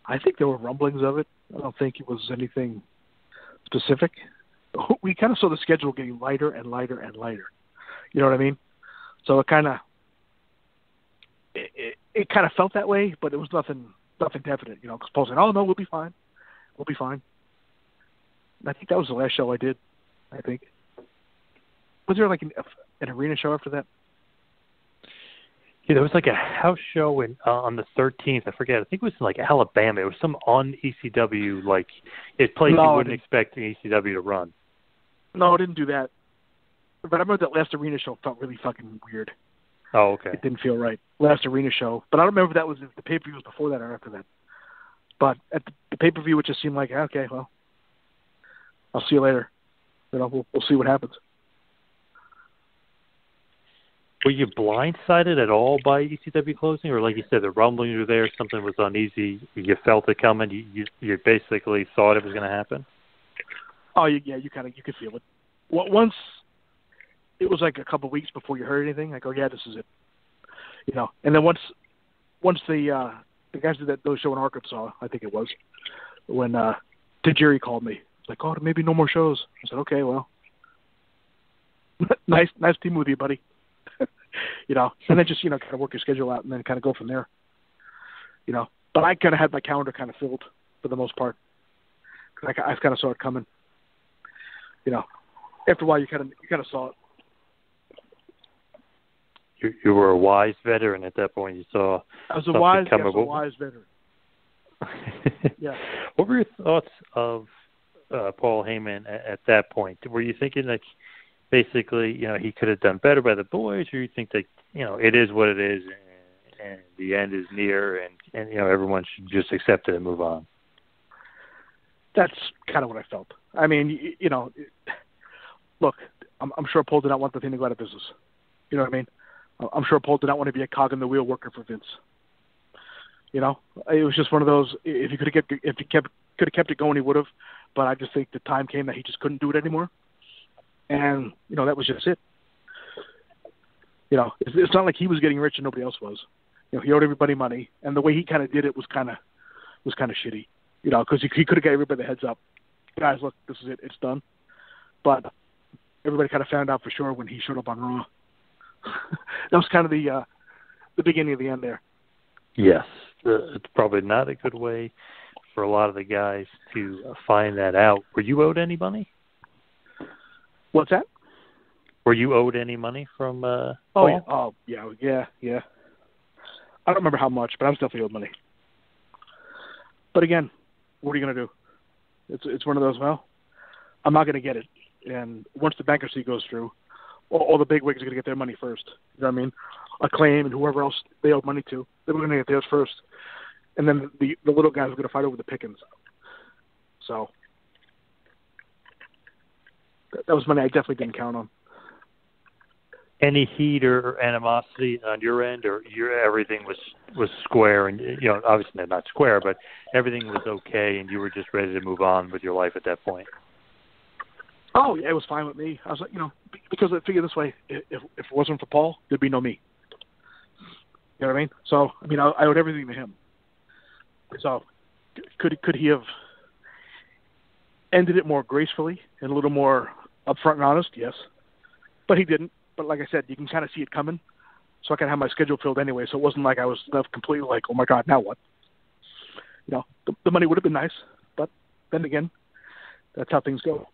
I think there were rumblings of it. I don't think it was anything specific. We kind of saw the schedule getting lighter and lighter and lighter. You know what I mean? So it kind of felt that way, but it was nothing definite. You know, because Paul said, "Oh no, we'll be fine. We'll be fine." And I think that was the last show I did. I think. Was there like an arena show after that? Yeah, there was like a house show on the 13th. I forget. I think it was in like Alabama. It was some on ECW, like it place you wouldn't expect an ECW to run. No, I didn't do that. But I remember that last arena show felt really fucking weird. Oh, okay. It didn't feel right. Last arena show. But I don't remember if the pay-per-view was before that or after that. But at the pay-per-view, it just seemed like, okay, well, I'll see you later. You know, we'll see what happens. Were you blindsided at all by ECW closing, or like you said, the rumblings were there, something was uneasy, you felt it coming, you basically thought it was going to happen? Oh, yeah, you could feel it. Once it was like a couple of weeks before you heard anything, I go, yeah, this is it. You know, and then once the guys did those show in Arkansas, I think it was, when Tajiri called me, like, oh, maybe no more shows. I said, okay, well, nice team with you, buddy. You know, and then just, you know, kind of work your schedule out and then kind of go from there. You know, but I kind of had my calendar kind of filled for the most part. I kind of saw it coming. You know, after a while, you kind of saw it. You were a wise veteran at that point. You saw I was a wise veteran. Yeah. What were your thoughts of Paul Heyman at that point? Were you thinking that basically, you know, he could have done better by the boys, or you think that, you know, it is what it is and the end is near and you know, everyone should just accept it and move on? That's kind of what I felt. I mean, you know, look, I'm sure Paul did not want the thing to go out of business. You know what I mean? I'm sure Paul did not want to be a cog in the wheel working for Vince. You know, it was just one of those. If he could have kept it going, he would have. But I just think the time came that he just couldn't do it anymore. And, you know, that was just it. You know, it's not like he was getting rich and nobody else was. You know, he owed everybody money, and the way he kind of did it was kind of shitty. You know, because he could have got everybody the heads up. Guys, look, this is it. It's done. But everybody kind of found out for sure when he showed up on Raw. That was kind of the beginning of the end there. Yes. It's probably not a good way for a lot of the guys to find that out. Were you owed any money? What's that? Were you owed any money from Paul? Yeah. I don't remember how much, but I was definitely owed money. But again, what are you going to do? It's one of those, well, I'm not going to get it. And once the bankruptcy goes through, all the big wigs are going to get their money first. You know what I mean? Acclaim and whoever else they owed money to, they were going to get theirs first. And then the little guys were going to fight over the pickings. So that was money I definitely didn't count on. Any heat or animosity on your end, or everything was square, and, you know, obviously not square, but everything was okay, and you were just ready to move on with your life at that point? Oh, yeah, it was fine with me. I was like, you know, because I figured this way, if it wasn't for Paul, there'd be no me. You know what I mean? So, I mean, I owed everything to him. So, could he have ended it more gracefully and a little more upfront and honest? Yes. But he didn't. But like I said, you can kind of see it coming. So I kind of have my schedule filled anyway, so it wasn't like I was left completely like, oh, my God, now what? You know, the money would have been nice. But then again, that's how things go.